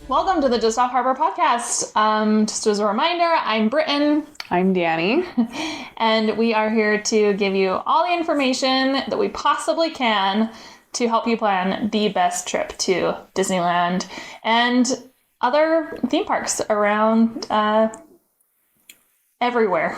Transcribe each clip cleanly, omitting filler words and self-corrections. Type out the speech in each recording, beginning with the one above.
Welcome to the Just Off Harbor podcast. Just as a reminder, I'm Britton. I'm Danny. And we are here to give you all the information that we possibly can to help you plan the best trip to Disneyland and other theme parks around everywhere.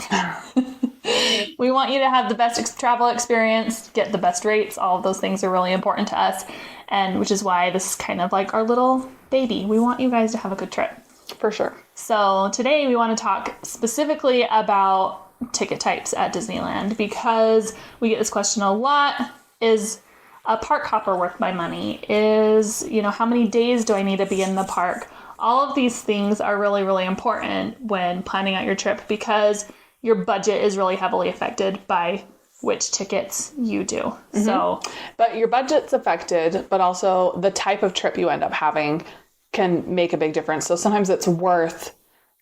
We want you to have the best travel experience, get the best rates. All of those things are really important to us, and which is why this is kind of like our little baby. We want you guys to have a good trip. For sure. So today we want to talk specifically about ticket types at Disneyland because we get this question a lot. Is a park hopper worth my money? How many days do I need to be in the park? All of these things are really, really important when planning out your trip because your budget is really heavily affected by which tickets you do. Mm-hmm. But your budget's affected, but also the type of trip you end up having can make a big difference. So sometimes it's worth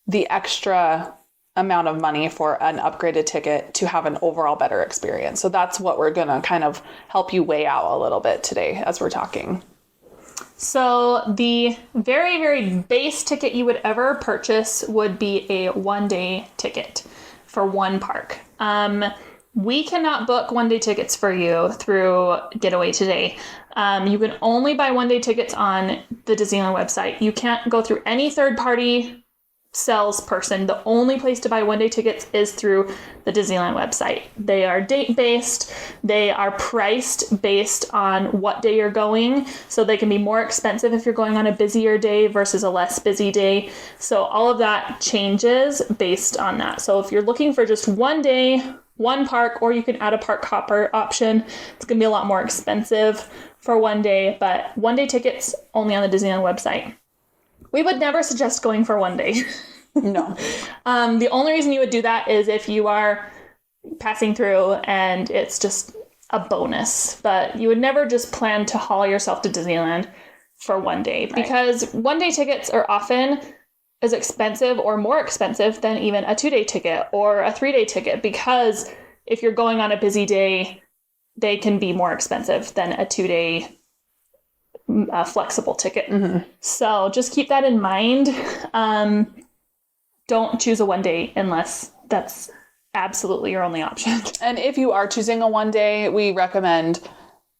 the extra amount of money for an upgraded ticket to have an overall better experience. So that's what we're going to kind of help you weigh out a little bit today as we're talking. So the very, very base ticket you would ever purchase would be a one-day ticket for one park. We cannot book one-day tickets for you through Getaway Today. You can only buy one-day tickets on the Disneyland website. You can't go through any third-party salesperson. The only place to buy one-day tickets is through the Disneyland website. They are date-based. They are priced based on what day you're going. So they can be more expensive if you're going on a busier day versus a less busy day. So all of that changes based on that. So if you're looking for just one day, one park, or you can add a park hopper option, it's going to be a lot more expensive for one day, but one-day tickets only on the Disneyland website. We would never suggest going for one day. No. The only reason you would do that is if you are passing through and it's just a bonus. But you would never just plan to haul yourself to Disneyland for one day. Right. Because one-day tickets are often as expensive or more expensive than even a 2-day ticket or a 3-day ticket. Because if you're going on a busy day, they can be more expensive than a 2-day flexible ticket. Mm-hmm. So just keep that in mind. Don't choose a one day unless that's absolutely your only option. And if you are choosing a one day, we recommend,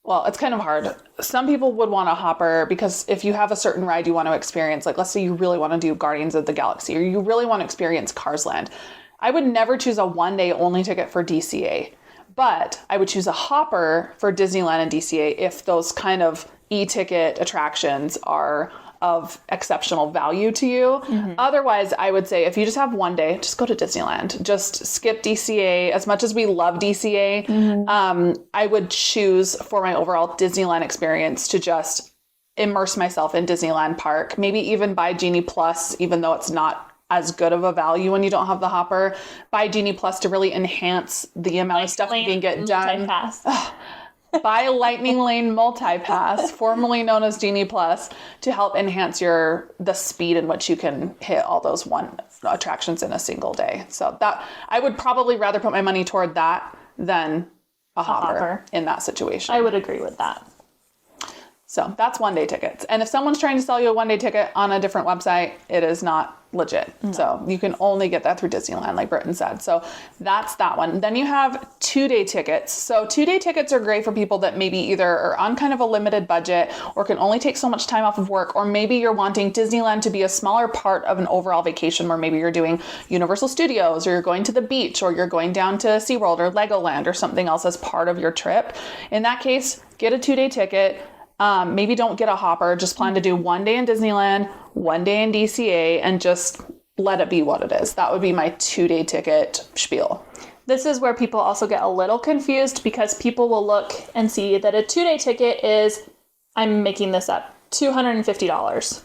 well, it's kind of hard. Some people would want a hopper because if you have a certain ride you want to experience, like let's say you really want to do Guardians of the Galaxy or you really want to experience Cars Land, I would never choose a one day only ticket for DCA. But I would choose a hopper for Disneyland and DCA if those kind of e-ticket attractions are of exceptional value to you. Mm-hmm. Otherwise, I would say if you just have one day, just go to Disneyland. Just skip DCA. As much as we love DCA, mm-hmm. I would choose for my overall Disneyland experience to just immerse myself in Disneyland Park. Maybe even buy Genie Plus, even though it's not as good of a value when you don't have the hopper. Buy Genie Plus to really enhance the amount of stuff you can get done. Buy a Lightning Lane Multi-Pass, formerly known as Genie Plus, to help enhance the speed in which you can hit all those attractions in a single day. So that I would probably rather put my money toward that than a hopper in that situation. I would agree with that. So that's one-day tickets. And if someone's trying to sell you a one-day ticket on a different website, it is not legit. No. So you can only get that through Disneyland, like Britton said. So that's that one. Then you have 2-day tickets. So 2-day tickets are great for people that maybe either are on kind of a limited budget or can only take so much time off of work, or maybe you're wanting Disneyland to be a smaller part of an overall vacation where maybe you're doing Universal Studios or you're going to the beach or you're going down to SeaWorld or Legoland or something else as part of your trip. In that case, get a 2-day ticket. Maybe don't get a hopper, just plan to do one day in Disneyland, one day in DCA, and just let it be what it is. That would be my 2-day ticket spiel. This is where people also get a little confused because people will look and see that a 2-day ticket is, I'm making this up, $250.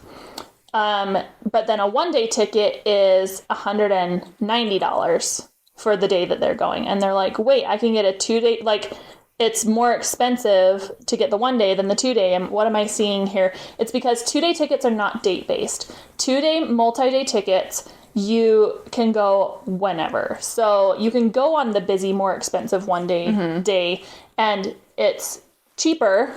But then a one-day ticket is $190 for the day that they're going. And they're like, wait, I can get a 2-day, like it's more expensive to get the one day than the 2-day. And what am I seeing here? It's because 2-day tickets are not date-based. 2-day multi-day tickets, you can go whenever. So you can go on the busy, more expensive one-day day, and it's cheaper.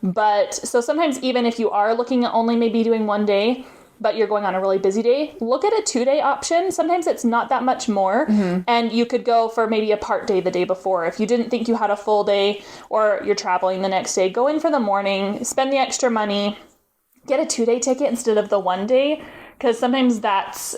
But so sometimes even if you are looking at only maybe doing one day, but you're going on a really busy day, look at a 2-day option. Sometimes it's not that much more. And you could go for maybe a part day the day before. If you didn't think you had a full day or you're traveling the next day, go in for the morning, spend the extra money, get a 2-day ticket instead of the 1 day. Because sometimes that's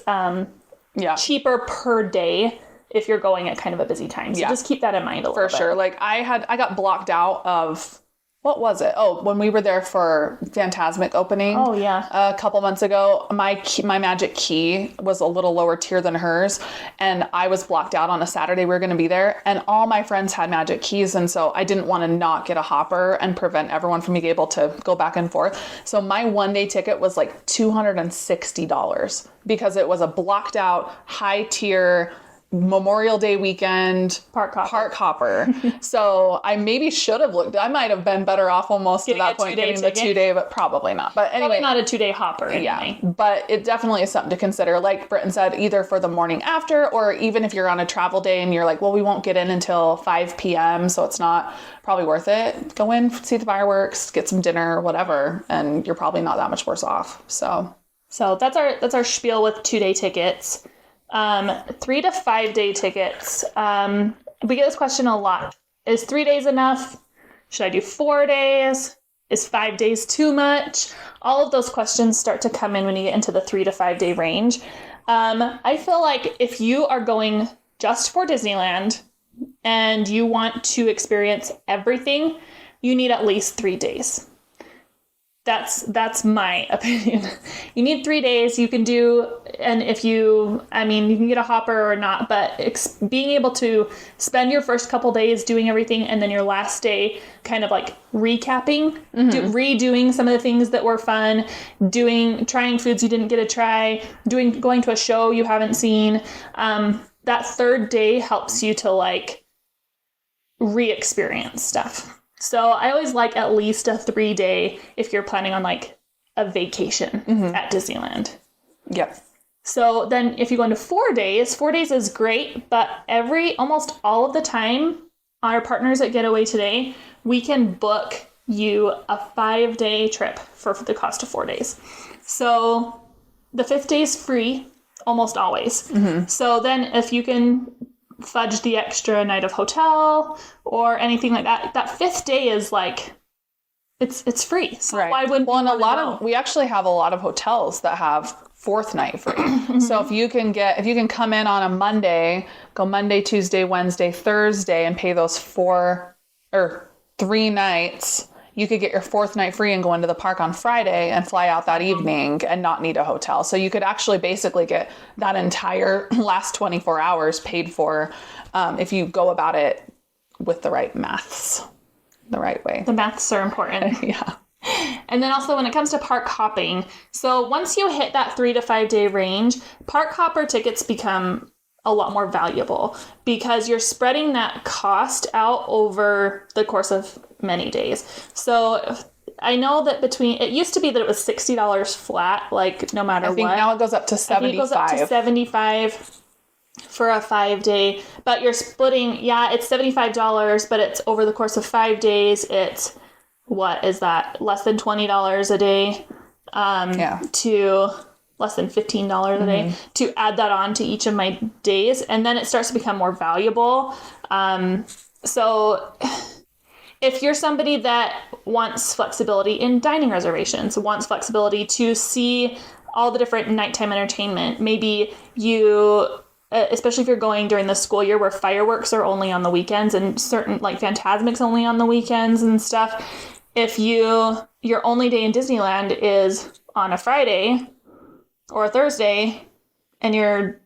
cheaper per day if you're going at kind of a busy time. So just keep that in mind a little bit. For sure. Like I got blocked out of, what was it? Oh, when we were there for Phantasmic opening. Oh, yeah. A couple months ago, my magic key was a little lower tier than hers. And I was blocked out on a Saturday. We were going to be there. And all my friends had magic keys. And so I didn't want to not get a hopper and prevent everyone from being able to go back and forth. So my 1-day ticket was like $260 because it was a blocked out high tier Memorial Day weekend park hopper. So I maybe should have looked. I might have been better off almost at that point getting the 2-day, but probably not. But anyway, probably not a 2-day hopper. Anyway. Yeah, but it definitely is something to consider. Like Britton said, either for the morning after, or even if you're on a travel day and you're like, well, we won't get in until 5 p.m., so it's not probably worth it. Go in, see the fireworks, get some dinner, whatever, and you're probably not that much worse off. So that's our spiel with 2-day tickets. 3 to 5 day tickets. We get this question a lot. Is 3 days enough? Should I do 4 days? Is 5 days too much? All of those questions start to come in when you get into the 3 to 5 day range. I feel like if you are going just for Disneyland and you want to experience everything, you need at least 3 days. That's my opinion. You need 3 days. You can do, and you can get a hopper or not, but being able to spend your first couple days doing everything and then your last day kind of like recapping, redoing some of the things that were fun, trying foods you didn't get to try, going to a show you haven't seen. That third day helps you to like re-experience stuff. So I always like at least a 3-day if you're planning on like a vacation at Disneyland. Yep. So then if you go into 4 days, 4 days is great, but almost all of the time, our partners at Getaway Today, we can book you a 5-day trip for the cost of 4 days. So the 5th day is free almost always. So then if you can fudge the extra night of hotel or anything like that, that 5th day is like it's free. So why wouldn't we actually have a lot of hotels that have 4th night free. So if you can come in on a Monday, go Monday, Tuesday, Wednesday, Thursday and pay those 4 or 3 nights, you could get your 4th night free and go into the park on Friday and fly out that evening and not need a hotel. So you could actually basically get that entire last 24 hours paid for if you go about it with the right maths, the right way. The maths are important. Yeah. And then also when it comes to park hopping, so once you hit that 3 to 5 day range, park hopper tickets become a lot more valuable because you're spreading that cost out over the course of many days. So I know that it used to be that it was $60 flat, like no matter what. I think now it goes up to $75. I think it goes up to $75 for a 5-day, but you're splitting, it's $75, but it's over the course of 5 days. It's, what is that? Less than $20 a day, to less than $15 a day to add that on to each of my days. And then it starts to become more valuable. So if you're somebody that wants flexibility in dining reservations, wants flexibility to see all the different nighttime entertainment, maybe you, especially if you're going during the school year where fireworks are only on the weekends and certain like Phantasmic's only on the weekends and stuff. If your only day in Disneyland is on a Friday or a Thursday and your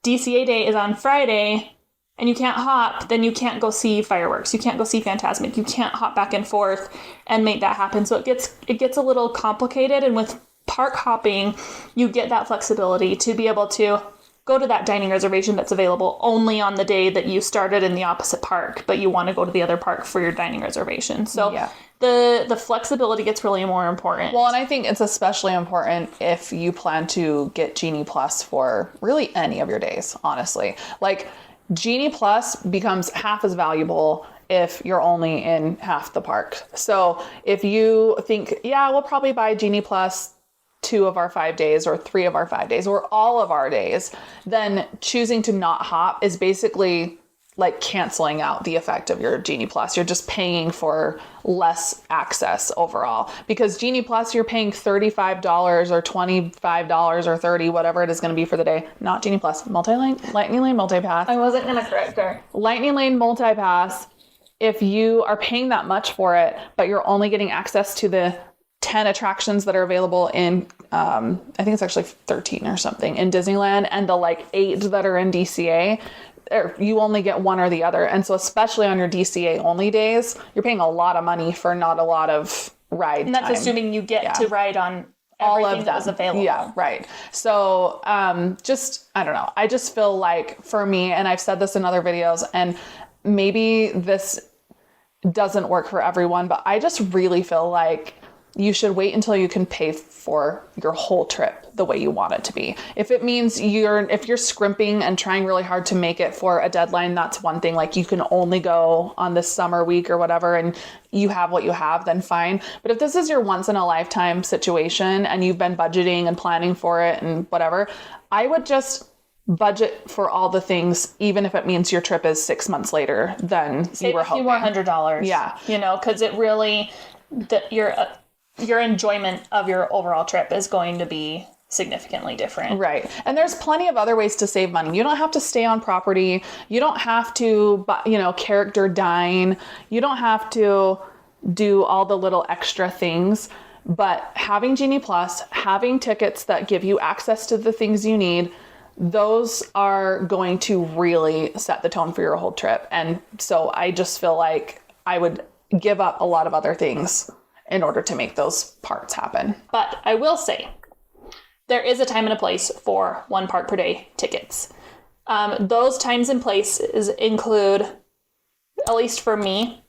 DCA day is on Friday and you can't hop, then you can't go see fireworks. You can't go see Phantasmic. You can't hop back and forth and make that happen. So it gets a little complicated. And with park hopping, you get that flexibility to be able to go to that dining reservation that's available only on the day that you started in the opposite park, but you want to go to the other park for your dining reservation. So the flexibility gets really more important. Well, and I think it's especially important if you plan to get Genie Plus for really any of your days, honestly. Like, Genie Plus becomes half as valuable if you're only in half the park. So if you think, we'll probably buy Genie Plus 2 of our 5 days or 3 of our 5 days or all of our days, then choosing to not hop is basically like canceling out the effect of your Genie Plus. You're just paying for less access overall, because Genie Plus, you're paying $35 or $25 or $30, whatever it is going to be for the day. Not Genie Plus, Lightning Lane Multipass. I wasn't going to correct her. Lightning Lane Multipass, if you are paying that much for it, but you're only getting access to the 10 attractions that are available in, I think it's actually 13 or something in Disneyland, and the like 8 that are in DCA, you only get one or the other. And so especially on your DCA only days, you're paying a lot of money for not a lot of ride And that's time. assuming you get to ride on All everything of that was available. Yeah, right. So just, I don't know. I just feel like for me, and I've said this in other videos, and maybe this doesn't work for everyone, but I just really feel like you should wait until you can pay for your whole trip the way you want it to be. If it means if you're scrimping and trying really hard to make it for a deadline, that's one thing. Like you can only go on this summer week or whatever, and you have what you have, then fine. But if this is your once in a lifetime situation and you've been budgeting and planning for it and whatever, I would just budget for all the things, even if it means your trip is 6 months later than you were hoping. Save a few more $100. Yeah. You know, because it really, your enjoyment of your overall trip is going to be significantly different. Right. And there's plenty of other ways to save money. You don't have to stay on property. You don't have to, character dine. You don't have to do all the little extra things. But having Genie Plus, having tickets that give you access to the things you need, those are going to really set the tone for your whole trip. And so I just feel like I would give up a lot of other things in order to make those parts happen. But I will say, there is a time and a place for 1 park per day tickets. Those times and places include, at least for me,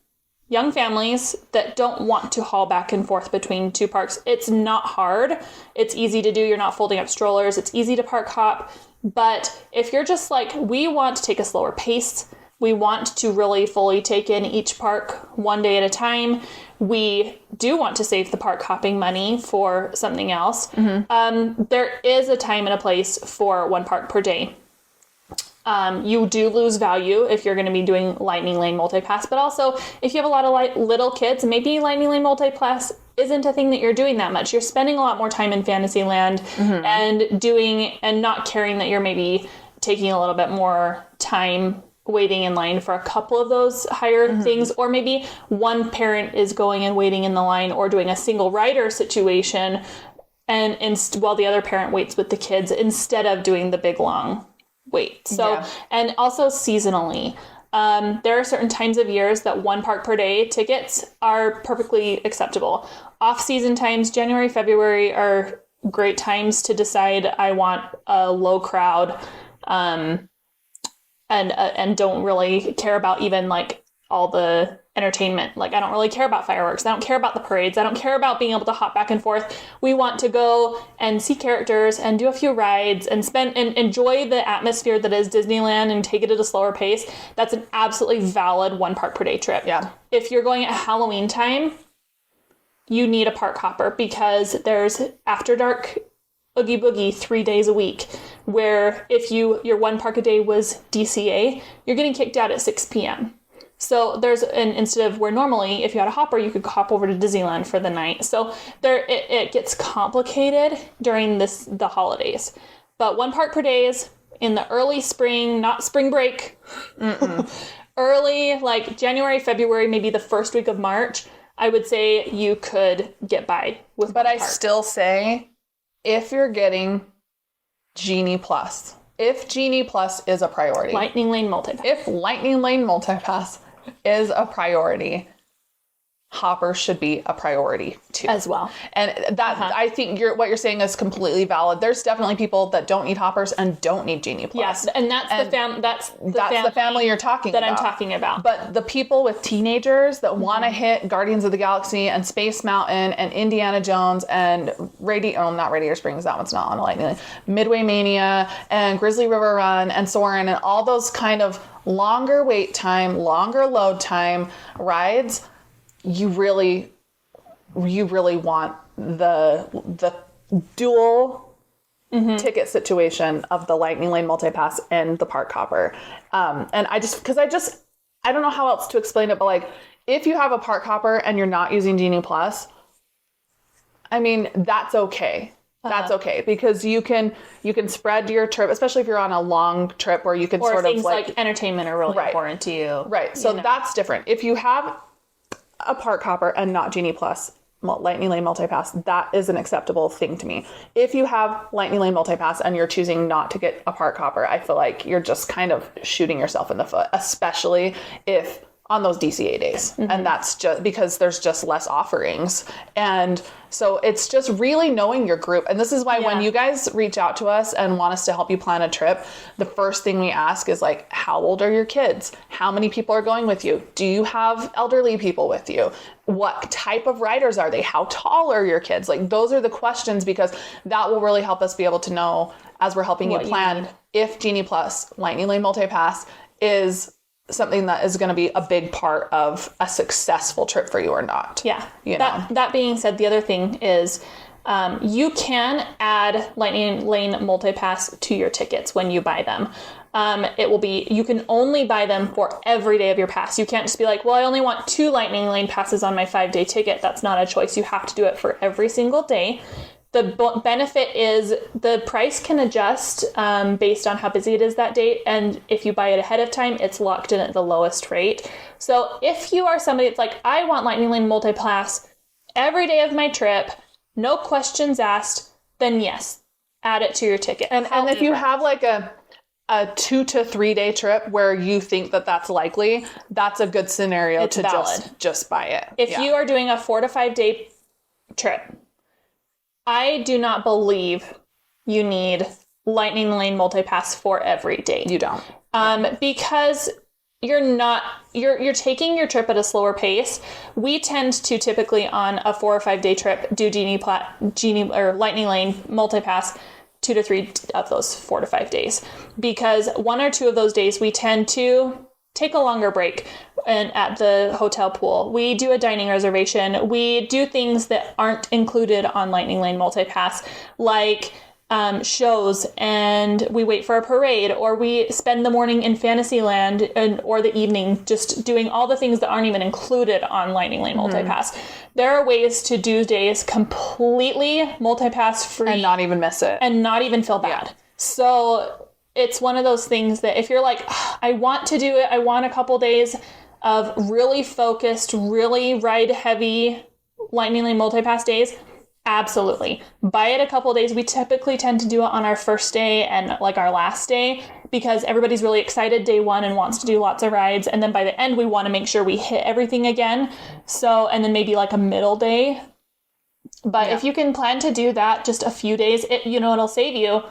young families that don't want to haul back and forth between 2 parks. It's not hard. It's easy to do. You're not folding up strollers. It's easy to park hop. But if you're just like, we want to take a slower pace, we want to really fully take in each park one day at a time, we do want to save the park hopping money for something else, there is a time and a place for 1 park per day. You do lose value if you're going to be doing Lightning Lane Multipass, but also if you have a lot of little kids, maybe Lightning Lane Multipass isn't a thing that you're doing that much. You're spending a lot more time in Fantasyland and not caring that you're maybe taking a little bit more time waiting in line for a couple of those higher things, or maybe one parent is going and waiting in the line or doing a single rider situation and while the other parent waits with the kids instead of doing the big long wait. So, and also seasonally, there are certain times of years that 1 park per day tickets are perfectly acceptable. Off-season times, January, February are great times to decide I want a low crowd, and don't really care about even like all the entertainment. Like I don't really care about fireworks. I don't care about the parades. I don't care about being able to hop back and forth. We want to go and see characters and do a few rides and spend and enjoy the atmosphere that is Disneyland and take it at a slower pace. That's an absolutely valid 1 park per day trip. Yeah. If you're going at Halloween time, you need a park hopper because there's After Dark Oogie Boogie 3 days a week, where if your 1 park a day was DCA, you're getting kicked out at 6 p.m. So instead of where normally, if you had a hopper, you could hop over to Disneyland for the night. So it gets complicated during the holidays. But 1 park per day is in the early spring, not spring break. Early, like January, February, maybe the first week of March, I would say you could get by with. But I still say, if you're getting Genie Plus, if Genie Plus is a priority. Lightning Lane Multipass. If Lightning Lane Multipass is a priority, hoppers should be a priority too. As well. And that I think what you're saying is completely valid. There's definitely people that don't need hoppers and don't need Genie Plus. Yes, and that's the family you're talking about. I'm talking about. But the people with teenagers that want to hit Guardians of the Galaxy and Space Mountain and Indiana Jones and not Radiator Springs, that one's not on a Lightning Lane, Midway Mania and Grizzly River Run and Soarin' and all those kind of longer wait time, longer load time rides, you really want the dual ticket situation of the Lightning Lane multipass and the park hopper. And I don't know how else to explain it, but like if you have a park hopper and you're not using Genie Plus, I mean, that's okay. That's okay because you can spread your trip, especially if you're on a long trip where you can sort of things like entertainment are really important to you. Right. So that's different. If you have a park hopper and not Genie Plus, Lightning Lane Multipass, that is an acceptable thing to me. If you have Lightning Lane Multipass and you're choosing not to get a park hopper, I feel like you're just kind of shooting yourself in the foot, especially if on those DCA days. And that's just because there's just less offerings. And so it's just really knowing your group. And this is why when you guys reach out to us and want us to help you plan a trip, the first thing we ask is like, how old are your kids? How many people are going with you? Do you have elderly people with you? What type of riders are they? How tall are your kids? Like those are the questions because that will really help us be able to know as we're helping you plan if Genie Plus, Lightning Lane Multipass is something that is going to be a big part of a successful trip for you or not. Yeah. That being said, the other thing is you can add Lightning Lane Multipass to your tickets when you buy them. You can only buy them for every day of your pass. You can't just be like, well, I only want 2 Lightning Lane passes on my 5-day ticket. That's not a choice. You have to do it for every single day. The benefit is the price can adjust based on how busy it is that day. And if you buy it ahead of time, it's locked in at the lowest rate. So if you are somebody that's like, I want Lightning Lane Multipass every day of my trip, no questions asked, then yes, add it to your ticket. And if you have like a 2 to 3 day trip where you think that that's likely, that's a good scenario to just buy it. If you are doing a 4 to 5 day trip, I do not believe you need Lightning Lane Multipass for every day. You don't. Because you're taking your trip at a slower pace. We tend to typically on a 4 or 5 day trip do Genie or Lightning Lane Multipass 2 to 3 of those 4 to 5 days, because 1 or 2 of those days we tend to take a longer break and at the hotel pool. We do a dining reservation. We do things that aren't included on Lightning Lane Multipass, like shows, and we wait for a parade, or we spend the morning in Fantasyland or the evening just doing all the things that aren't even included on Lightning Lane Multipass. There are ways to do days completely multipass free and not even miss it and not even feel bad. Yeah. So it's one of those things that if you're like, I want to do it, I want a couple days of really focused, really ride heavy Lightning Lane Multipass days, absolutely. Buy it a couple days. We typically tend to do it on our first day and like our last day because everybody's really excited day one and wants to do lots of rides. And then by the end, we want to make sure we hit everything again. So, and then maybe like a middle day. But if you can plan to do that just a few days, it'll save you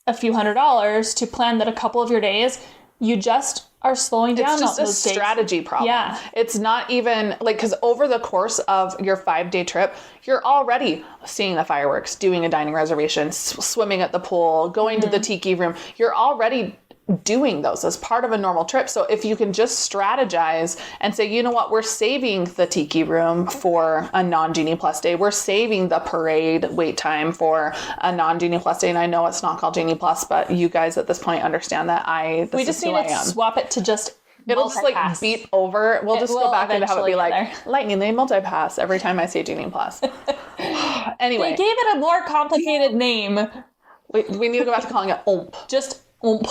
a few $100s to plan that a couple of your days, you just are slowing down. It's just a strategy problem. Yeah. It's not even like, because over the course of your 5-day trip, you're already seeing the fireworks, doing a dining reservation, swimming at the pool, going to the tiki room. You're already doing those as part of a normal trip. So if you can just strategize and say, you know what, we're saving the tiki room for a non-Genie Plus day. We're saving the parade wait time for a non-Genie Plus day. And I know it's not called Genie Plus, but you guys at this point understand that we just need to swap it to just It'll just like beat over. We'll just go back and have it be like Lightning Lane Multipass every time I say Genie Plus. Anyway. They gave it a more complicated name. We need to go back to calling it OOMP. Just OOMP.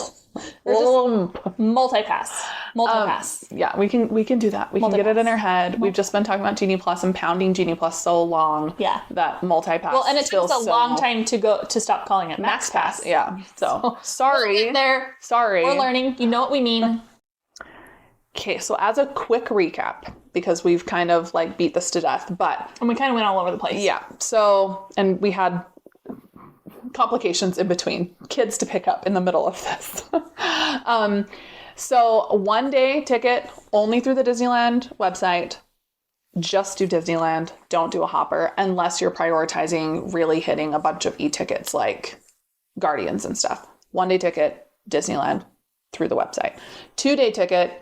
Multipass. Yeah, we can do that. We can get it in our head. We've just been talking about Genie Plus and pounding Genie Plus so long. Yeah. That multipass. Well, and it takes a long time to stop calling it Max Pass. Yeah. So sorry. Sorry. We're learning. You know what we mean. Okay, so as a quick recap, because we've kind of like beat this to death, and we kind of went all over the place. Yeah. So, and we had complications in between, kids to pick up in the middle of this. So 1-day ticket only through the Disneyland website. Just do Disneyland. Don't do a hopper unless you're prioritizing really hitting a bunch of e-tickets like Guardians and stuff. 1-day ticket, Disneyland through the website. 2-day ticket,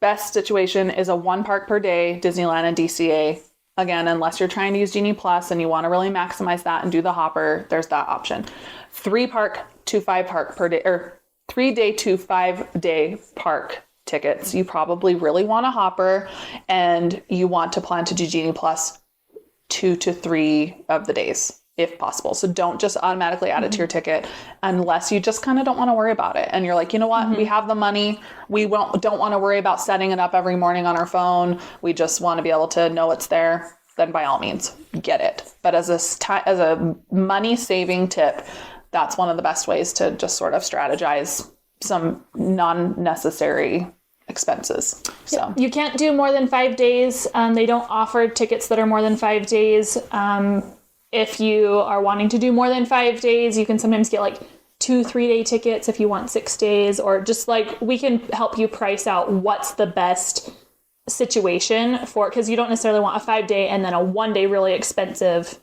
best situation is a 1 park per day, Disneyland and DCA, again, unless you're trying to use Genie Plus and you want to really maximize that and do the hopper, there's that option. 3-park to 5-park per day, or 3-day to 5-day park tickets. You probably really want a hopper, and you want to plan to do Genie Plus 2 to 3 of the days if possible. So don't just automatically add it to your ticket unless you just kind of don't want to worry about it. And you're like, you know what? We have the money. We don't want to worry about setting it up every morning on our phone. We just want to be able to know it's there. Then by all means, get it. But as a money saving tip, that's one of the best ways to just sort of strategize some non-necessary expenses. So you can't do more than 5 days. They don't offer tickets that are more than 5 days. If you are wanting to do more than 5 days, you can sometimes get like 2 3-day tickets if you want 6 days, or just like we can help you price out what's the best situation for, because you don't necessarily want a 5-day and then a 1-day really expensive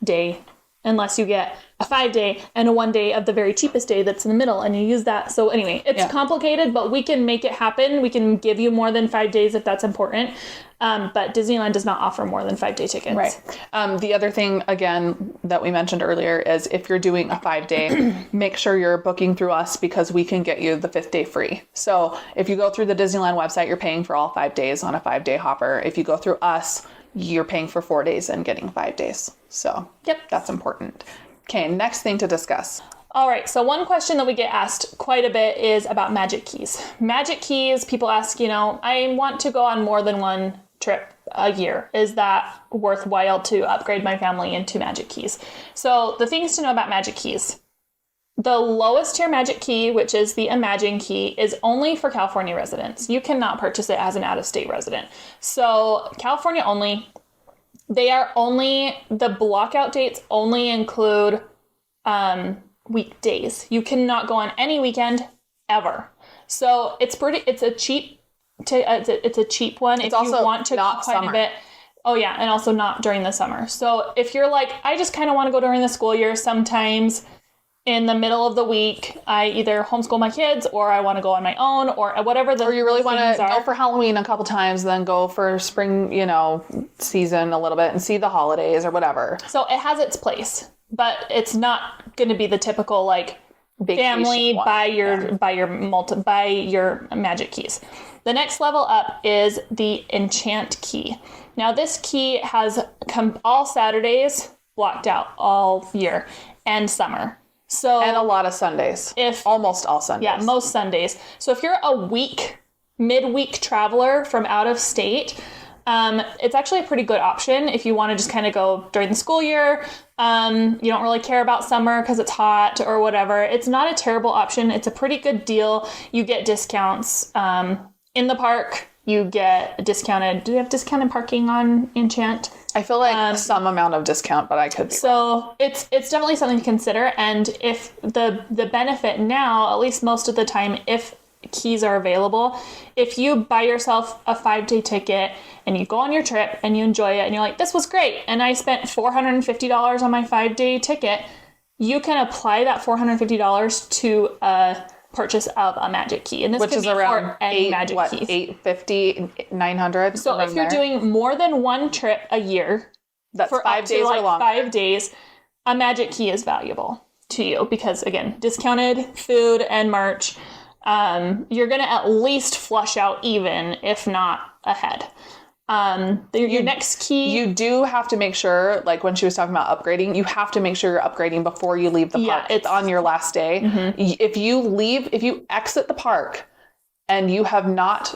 day, unless you get a 5-day and a 1-day of the very cheapest day that's in the middle and you use that. So anyway, it's complicated, but we can make it happen. We can give you more than 5 days if that's important. But Disneyland does not offer more than 5-day tickets. Right. The other thing, again, that we mentioned earlier is if you're doing a 5-day, make sure you're booking through us, because we can get you the 5th day free. So if you go through the Disneyland website, you're paying for all 5 days on a 5-day hopper. If you go through us, you're paying for 4 days and getting 5 days. So that's important. Okay, next thing to discuss. All right, so one question that we get asked quite a bit is about Magic Keys. Magic Keys, people ask, I want to go on more than one trip a year. Is that worthwhile to upgrade my family into Magic Keys? So the things to know about Magic Keys. The lowest tier Magic Key, which is the Imagine Key, is only for California residents. You cannot purchase it as an out-of-state resident. So California only. The blockout dates only include weekdays. You cannot go on any weekend ever. So it's a cheap one. It's if also you want to not go quite summer. a bit. Oh yeah, and also not during the summer. So if you're like, I just kind of want to go during the school year, sometimes in the middle of the week, I either homeschool my kids or I want to go on my own, or whatever or you really want to are. go for Halloween a couple times, then go for spring, season a little bit and see the holidays or whatever. So it has its place, but it's not going to be the typical like Vacation family one. buy your Magic Keys. The next level up is the Enchant Key. Now this key has all Saturdays blocked out all year and summer. And a lot of Sundays. Almost all Sundays. Yeah, most Sundays. So if you're a midweek traveler from out of state, it's actually a pretty good option if you want to just kind of go during the school year. You don't really care about summer because it's hot or whatever. It's not a terrible option. It's a pretty good deal. You get discounts in the park. You get discounted. Do you have discounted parking on Enchant? I feel like some amount of discount, but I could be wrong. It's definitely something to consider. And if the benefit now, at least most of the time, if keys are available, if you buy yourself a 5-day ticket and you go on your trip and you enjoy it and you're like, this was great, and I spent $450 on my 5-day ticket, you can apply that $450 to a purchase of a Magic Key, and this which could is be around for any Magic Keys. $850, $900. So if you're doing more than one trip a year, that's for 5 days or longer. 5 days, a Magic Key is valuable to you because again, discounted food and merch. You're gonna at least flush out even, if not ahead. Your next key, you do have to make sure, like when she was talking about upgrading, you have to make sure you're upgrading before you leave the park. It's on your last day. If you exit the park and you have not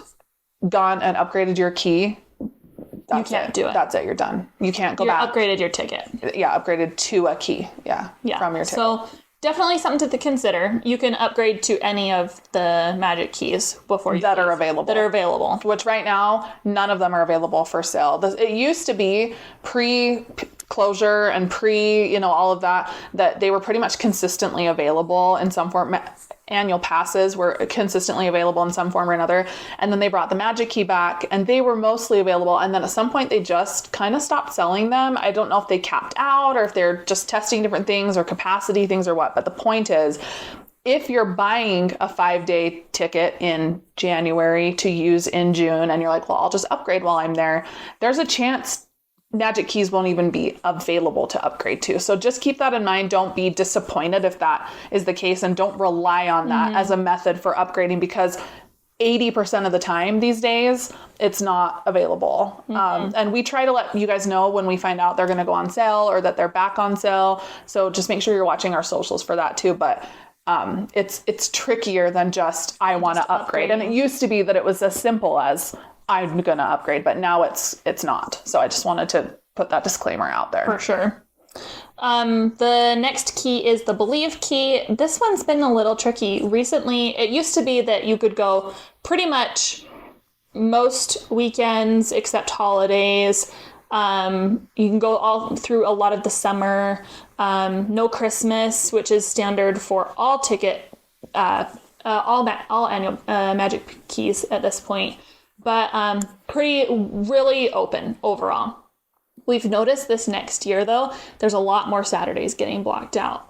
gone and upgraded your key, you can't do it. That's it. You're done. You can't go back. Upgraded your ticket. Yeah, upgraded to a key. Yeah. From your ticket. So definitely something to consider. You can upgrade to any of the Magic Keys before you that are available. Which right now, none of them are available for sale. It used to be pre-closure and all of that they were pretty much consistently available in some form. Annual passes were consistently available in some form or another. And then they brought the Magic Key back and they were mostly available. And then at some point they just kind of stopped selling them. I don't know if they capped out or if they're just testing different things or capacity things or what. But the point is, if you're buying a 5-day ticket in January to use in June and you're like, well, I'll just upgrade while I'm there, there's a chance Magic Keys won't even be available to upgrade to. So just keep that in mind. Don't be disappointed if that is the case, and don't rely on that as a method for upgrading, because 80% of the time these days, it's not available. And we try to let you guys know when we find out they're going to go on sale or that they're back on sale. So just make sure you're watching our socials for that too. But it's trickier than just, I want to upgrade. And it used to be that it was as simple as, I'm going to upgrade, but now it's not. So I just wanted to put that disclaimer out there. For sure. The next key is the Believe key. This one's been a little tricky recently. It used to be that you could go pretty much most weekends except holidays. You can go all through a lot of the summer. No Christmas, which is standard for all ticket, all annual Magic Keys at this point. But really open overall. We've noticed this next year, though, there's a lot more Saturdays getting blocked out.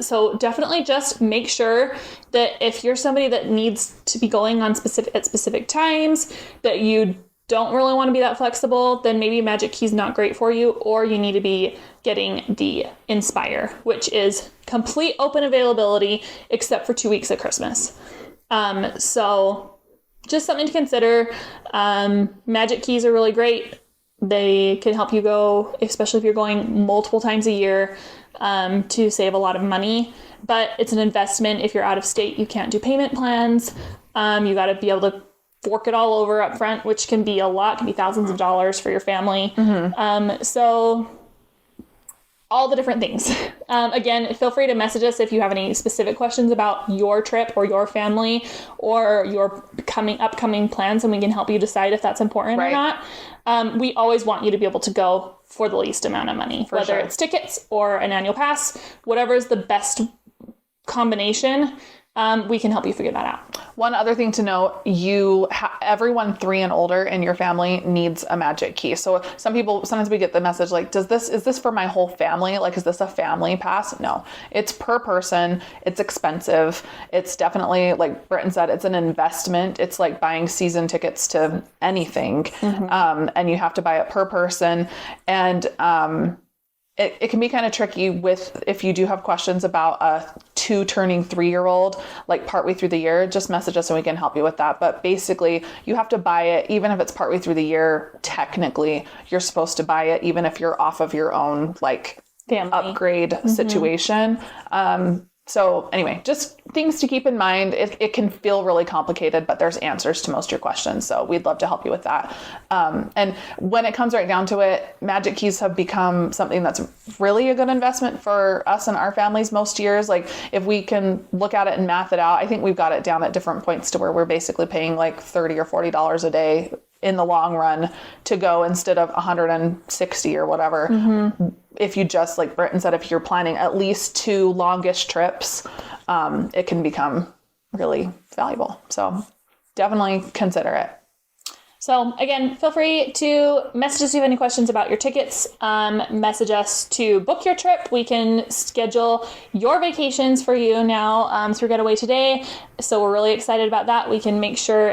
So definitely just make sure that if you're somebody that needs to be going on specific times, that you don't really want to be that flexible, then maybe Magic Key's not great for you, or you need to be getting the Inspire, which is complete open availability except for 2 weeks at Christmas. So just something to consider. Magic Keys are really great. They can help you go, especially if you're going multiple times a year, to save a lot of money. But it's an investment. If you're out of state, you can't do payment plans. You got to be able to fork it all over up front, which can be a lot, can be thousands of dollars for your family. So all the different things. Again, feel free to message us if you have any specific questions about your trip or your family or your upcoming plans, and we can help you decide if that's important or not. We always want you to be able to go for the least amount of money, whether it's tickets or an annual pass, whatever is the best combination. We can help you figure that out. One other thing to note, everyone 3 and older in your family needs a Magic Key. So sometimes we get the message like, is this for my whole family? Like, is this a family pass? No, it's per person. It's expensive. It's definitely, like Britton said, it's an investment. It's like buying season tickets to anything. And you have to buy it per person. And, it can be kind of tricky if you do have questions about a 2 turning 3-year-old, like partway through the year, just message us and we can help you with that. But basically you have to buy it, even if it's partway through the year, technically you're supposed to buy it, even if you're off of your own, like, family upgrade situation. So anyway, just things to keep in mind. It can feel really complicated, but there's answers to most of your questions. So we'd love to help you with that. And when it comes right down to it, Magic Keys have become something that's really a good investment for us and our families most years. Like, if we can look at it and math it out, I think we've got it down at different points to where we're basically paying like $30 or $40 a day in the long run to go instead of 160 or whatever. If you just, like Britton said, if you're planning at least 2 longish trips, it can become really valuable. So definitely consider it. So again, feel free to message us if you have any questions about your tickets. Message us to book your trip. We can schedule your vacations for you now through Getaway Today. So we're really excited about that. We can make sure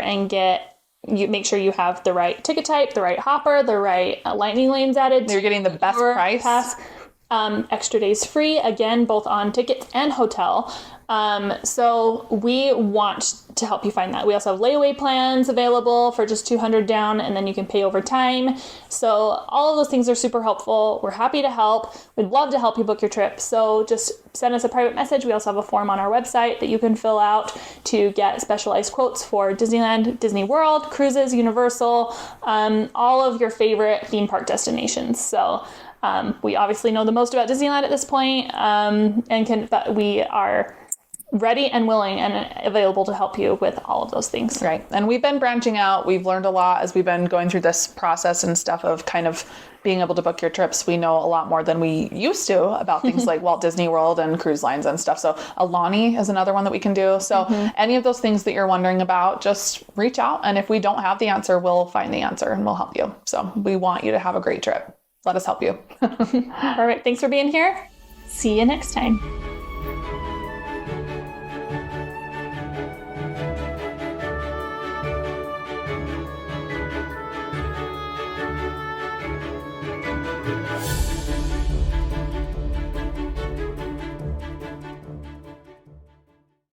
you have the right ticket type, the right hopper, the right lightning lanes added. You're getting the best price. Pass. Extra days free, again, both on tickets and hotel. So we want to help you find that. We also have layaway plans available for just $200 down, and then you can pay over time. So all of those things are super helpful. We're happy to help. We'd love to help you book your trip. So just send us a private message. We also have a form on our website that you can fill out to get specialized quotes for Disneyland, Disney World, cruises, Universal, all of your favorite theme park destinations. So we obviously know the most about Disneyland at this point, but we are ready and willing and available to help you with all of those things. Right. And we've been branching out. We've learned a lot as we've been going through this process and stuff of kind of being able to book your trips. We know a lot more than we used to about things like Walt Disney World and cruise lines and stuff. So Alani is another one that we can do. So any of those things that you're wondering about, just reach out. And if we don't have the answer, we'll find the answer and we'll help you. So we want you to have a great trip. Let us help you. Perfect. Thanks for being here. See you next time.